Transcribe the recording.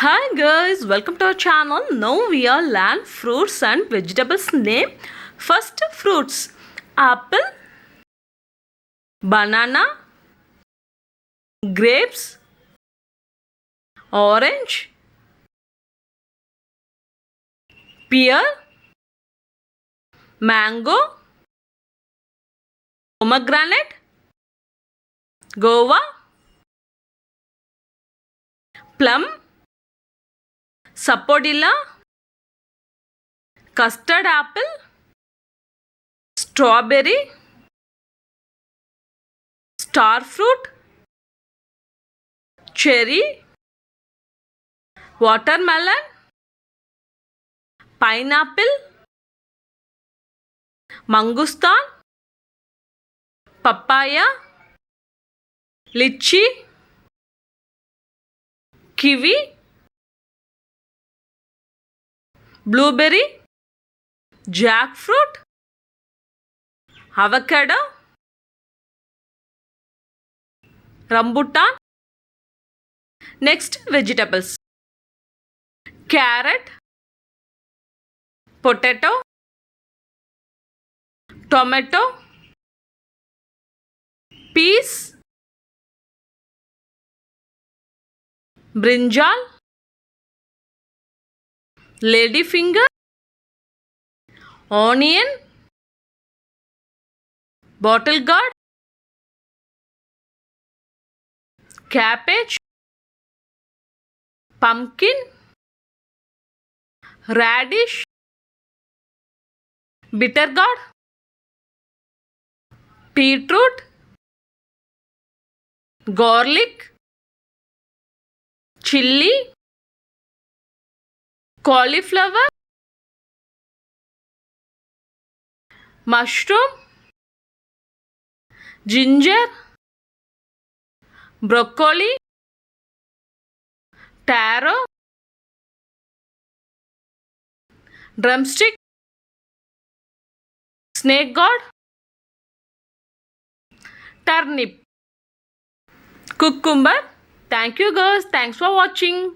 Hi guys, welcome to our channel. Now we are learn fruits and vegetables name. First fruits: apple, banana, grapes, orange, pear, mango, pomegranate, guava, plum, sapodilla, custard apple, strawberry, star fruit, cherry, watermelon, pineapple, mangustan, papaya, lychee, kiwi, blueberry, jackfruit, avocado, rambutan. Next, vegetables: carrot, potato, tomato, peas, brinjal, ladyfinger, onion, bottle gourd, cabbage, pumpkin, radish, bitter gourd, beetroot, garlic, chilli, cauliflower, mushroom, ginger, broccoli, taro, drumstick, snake gourd, turnip, cucumber. Thank you guys. Thanks for watching.